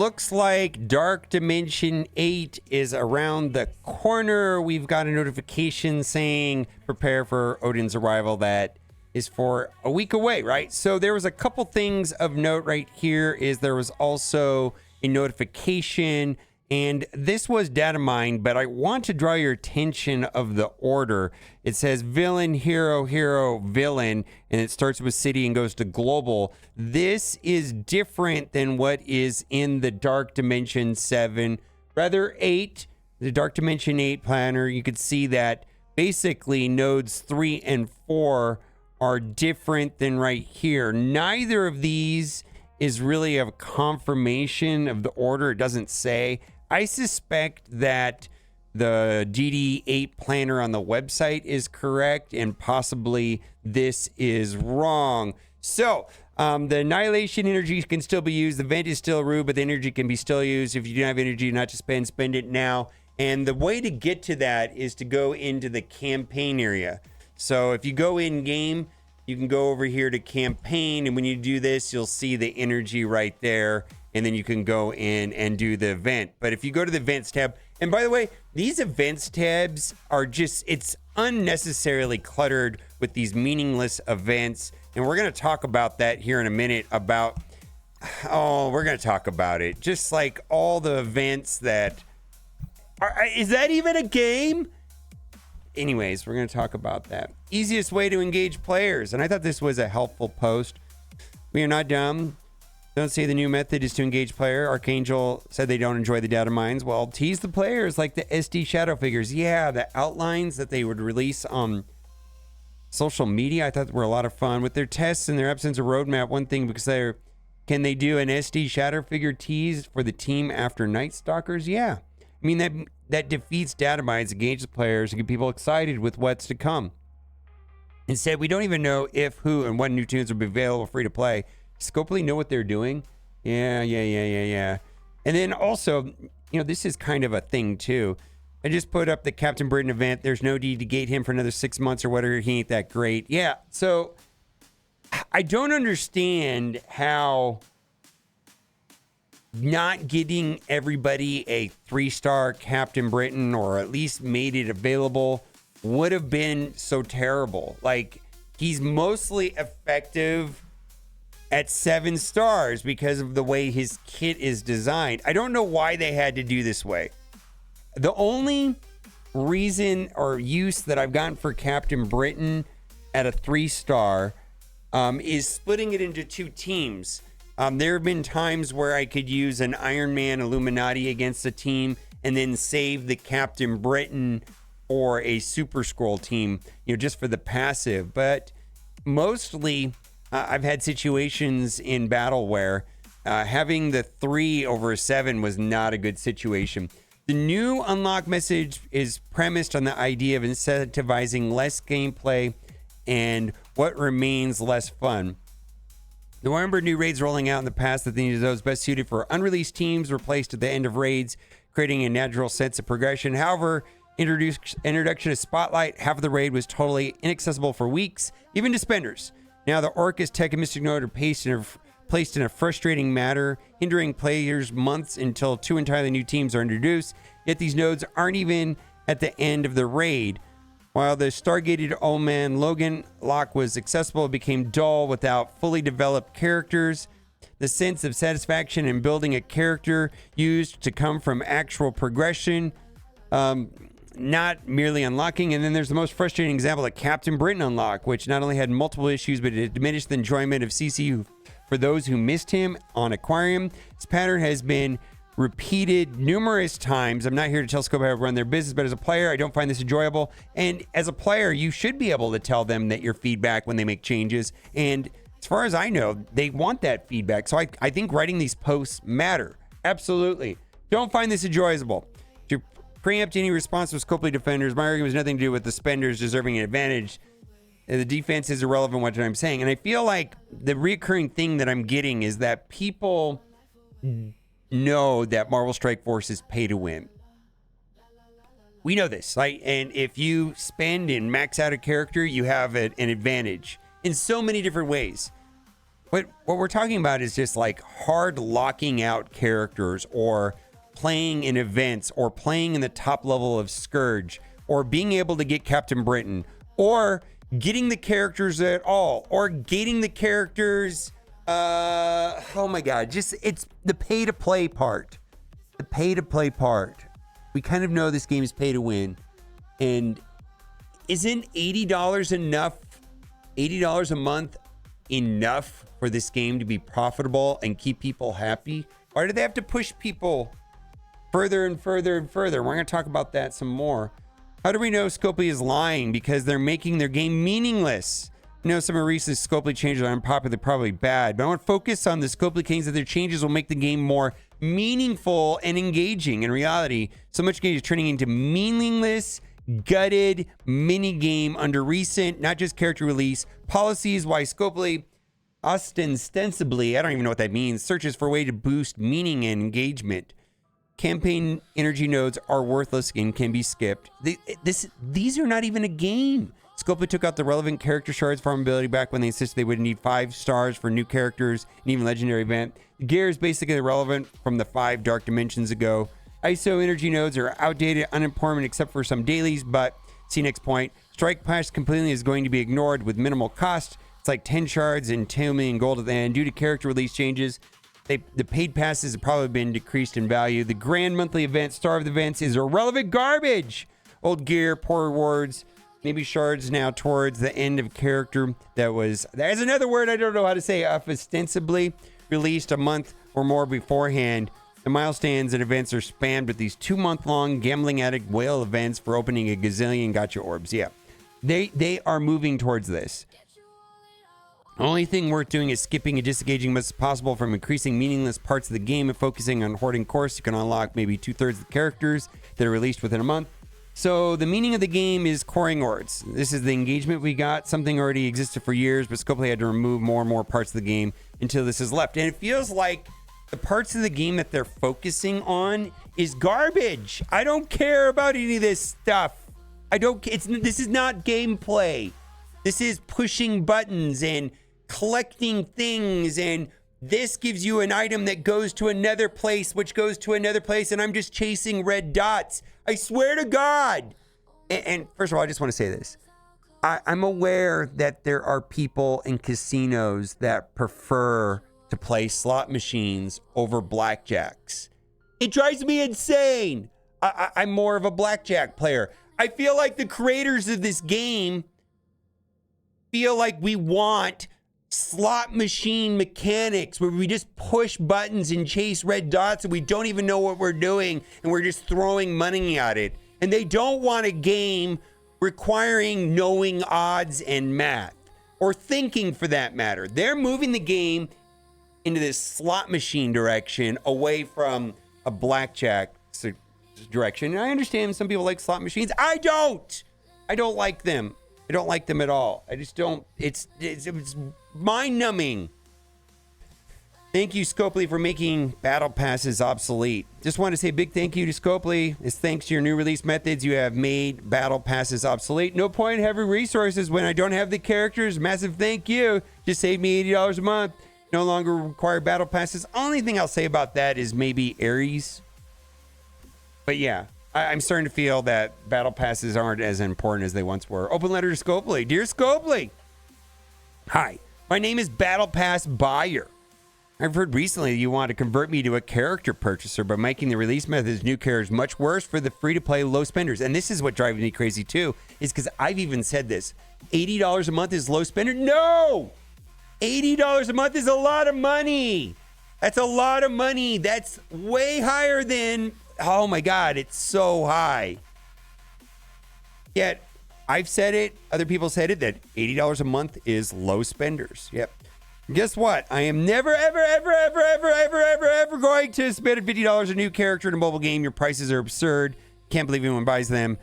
looks like Dark Dimension 8 is around the corner. We've got a notification saying prepare for Odin's arrival. That is for a week away, right? So there was a couple things of note right here. There was also a notification, and this was data mined, but I want to draw your attention of the order. It says villain, hero, hero, villain, and it starts with city and goes to global. This is different than what is in the Dark Dimension 7, rather 8, the Dark Dimension 8 planner. You could see that basically nodes 3 and 4 are different than right here. Neither of these is really a confirmation of the order. It doesn't say. I suspect that the DD8 planner on the website is correct, and possibly this is wrong. So the annihilation energy can still be used. The vent is still rude, but the energy can be still used. If you don't have energy not to spend, spend it now. And the way to get to that is to go into the campaign area. So if you go in game, you can go over here to campaign, and when you do this, you'll see the energy right there, and then you can go in and do the event. But if you go to the events tab, and by the way, these events tabs are just, it's unnecessarily cluttered with these meaningless events, and we're going to talk about that here in a minute about, we're going to talk about it. Just like all the events that are, is that even a game? Anyways, we're going to talk about that. Easiest way to engage players. And I thought this was a helpful post. We are not dumb. Don't say the new method is to engage player. Archangel said they don't enjoy the data mines. Well, tease the players like the SD shadow figures. Yeah, the outlines that they would release on social media, I thought were a lot of fun. With their tests and their absence of roadmap, one thing, because can they do an SD shadow figure tease for the team after Night Stalkers? Yeah. I mean, that defeats data mines, engage the players, and get people excited with what's to come. Instead, we don't even know if, who, and when new tunes will be available free to play. Scopely know what they're doing? Yeah. And then also, this is kind of a thing too. I just put up the Captain Britain event. There's no need to gate him for another 6 months or whatever. He ain't that great. Yeah, so I don't understand how not getting everybody a 3-star Captain Britain, or at least made it available, would have been so terrible. Like, he's mostly effective at 7 stars because of the way his kit is designed. I don't know why they had to do this way. The only reason or use that I've gotten for Captain Britain at a 3-star is splitting it into 2 teams. There have been times where I could use an Iron Man Illuminati against a team and then save the Captain Britain or a Super Skrull team, just for the passive. But mostly, I've had situations in battle where having the 3 over a 7 was not a good situation. The new unlock message is premised on the idea of incentivizing less gameplay and what remains less fun. There were a number of new raids rolling out in the past that those best suited for unreleased teams were placed at the end of raids, creating a natural sense of progression. However, introduction of Spotlight, half of the raid was totally inaccessible for weeks, even to spenders. Now the Orcus, Tech, and Mystic Node are placed in a frustrating manner, hindering players months until 2 entirely new teams are introduced. Yet these nodes aren't even at the end of the raid. While the Stargated Old-Man Logan lock was accessible, it became dull without fully developed characters. The sense of satisfaction in building a character used to come from actual progression, not merely unlocking. And then there's the most frustrating example, like Captain Britain unlock, which not only had multiple issues, but it diminished the enjoyment of CCU for those who missed him on acquiring. This pattern has been repeated numerous times. I'm not here to tell Scope how to run their business, but as a player, I don't find this enjoyable. And as a player, you should be able to tell them that your feedback when they make changes. And as far as I know, they want that feedback. So I think writing these posts matter. Absolutely. Don't find this enjoyable. To preempt any response with Scopely defenders, my argument has nothing to do with the spenders deserving an advantage. The defense is irrelevant, what I'm saying. And I feel like the recurring thing that I'm getting is that people know that Marvel Strike Force is pay to win. We know this, right? And if you spend and max out a character, you have an advantage in so many different ways. What we're talking about is just like hard locking out characters, or playing in events, or playing in the top level of Scourge, or being able to get Captain Britain, or getting the characters at all, or gating the characters. Oh my God, just it's the pay to play part. The pay to play part. We kind of know this game is pay to win. And isn't $80 enough? $80 a month enough for this game to be profitable and keep people happy? Why do they have to push people further and further and further? We're going to talk about that some more. How do we know Scopely is lying? Because they're making their game meaningless. I know some of recent Scopely changes are unpopular, probably bad, but I want to focus on the Scopely Kings, that their changes will make the game more meaningful and engaging. In reality, so much game is turning into meaningless, gutted mini game under recent, not just character release policies. Why Scopely ostensibly, I don't even know what that means, searches for a way to boost meaning and engagement. Campaign energy nodes are worthless and can be skipped. These are not even a game. Scopely took out the relevant character shards farmability back when they insisted they would need 5 stars for new characters and even legendary event. Gear is basically irrelevant from the 5 dark dimensions ago. ISO energy nodes are outdated, unimportant except for some dailies, but see next point. Strike Pass completely is going to be ignored with minimal cost. It's like 10 shards and 2 million gold at the end. Due to character release changes, the paid passes have probably been decreased in value. The grand monthly event, Star of the Events, is irrelevant garbage. Old gear, poor rewards, maybe shards now towards the end of character. There's another word I don't know how to say, ostensibly released a month or more beforehand. The milestones and events are spammed with these 2-month-long gambling addict whale events for opening a gazillion gotcha orbs. Yeah, they are moving towards this. The only thing worth doing is skipping and disengaging as much as possible from increasing meaningless parts of the game and focusing on hoarding course. You can unlock maybe 2/3 of the characters that are released within a month. So the meaning of the game is coring ords. This is the engagement we got. Something already existed for years, but Scopely had to remove more and more parts of the game until this is left. And it feels like the parts of the game that they're focusing on is garbage. I don't care about any of this stuff. This is not gameplay. This is pushing buttons and collecting things, and this gives you an item that goes to another place, which goes to another place, and I'm just chasing red dots. I swear to God. And first of all, I just want to say this. I'm aware that there are people in casinos that prefer to play slot machines over blackjacks. It drives me insane. I'm more of a blackjack player. I feel like the creators of this game feel like we want slot machine mechanics where we just push buttons and chase red dots and we don't even know what we're doing and we're just throwing money at it. And they don't want a game requiring knowing odds and math, or thinking for that matter. They're moving the game into this slot machine direction away from a blackjack direction. And I understand some people like slot machines. I don't like them. I don't like them at all. I just don't. It's mind-numbing. Thank you, Scopely, for making battle passes obsolete. Just want to say a big thank you to Scopely. It's thanks to your new release methods, you have made battle passes obsolete. No point in having resources when I don't have the characters. Massive thank you. Just saved me $80 a month. No longer require battle passes. Only thing I'll say about that is maybe Ares. But yeah, I'm starting to feel that battle passes aren't as important as they once were. Open letter to Scopely. Dear Scopely, hi, my name is Battle Pass Buyer. I've heard recently you want to convert me to a character purchaser by making the release methods new characters much worse for the free-to-play low spenders. And this is what drives me crazy too, is because I've even said this. $80 a month is low spender? No! $80 a month is a lot of money. That's a lot of money. That's way higher than... Oh my God, it's so high. Yet, I've said it, other people said it, that $80 a month is low spenders. Yep. Guess what? I am never, ever, ever, ever, ever, ever, ever, ever going to spend $50 a new character in a mobile game. Your prices are absurd. Can't believe anyone buys them.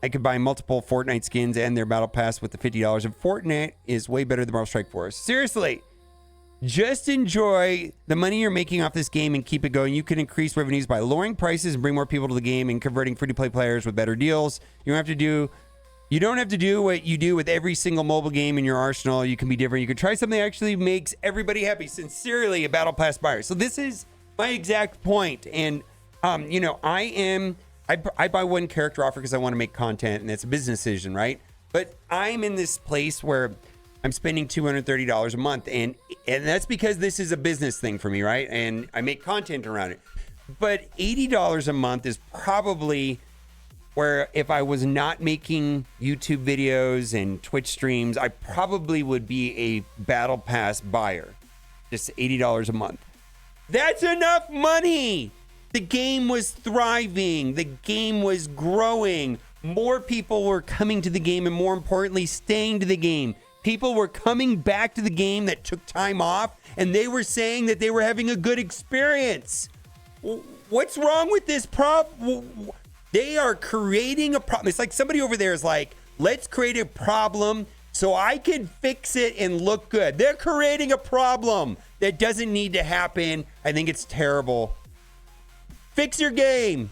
I could buy multiple Fortnite skins and their battle pass with the $50. And Fortnite is way better than Marvel Strike Force. Seriously. Just enjoy the money you're making off this game and keep it going. You can increase revenues by lowering prices and bring more people to the game and converting free-to-play players with better deals. You don't have to do You don't have to do what you do with every single mobile game in your arsenal. You can be different. You can try something that actually makes everybody happy. Sincerely, a Battle Pass buyer. So this is my exact point. And, I buy one character offer because I want to make content, and it's a business decision, right? But I'm in this place where I'm spending $230 a month, and that's because this is a business thing for me, right? And I make content around it. But $80 a month is probably where if I was not making YouTube videos and Twitch streams, I probably would be a Battle Pass buyer. Just $80 a month. That's enough money. The game was thriving. The game was growing. More people were coming to the game, and more importantly, staying to the game. People were coming back to the game that took time off, and they were saying that they were having a good experience. What's wrong with this problem? They are creating a problem. It's like somebody over there is like, let's create a problem so I can fix it and look good. They're creating a problem that doesn't need to happen. I think it's terrible. Fix your game.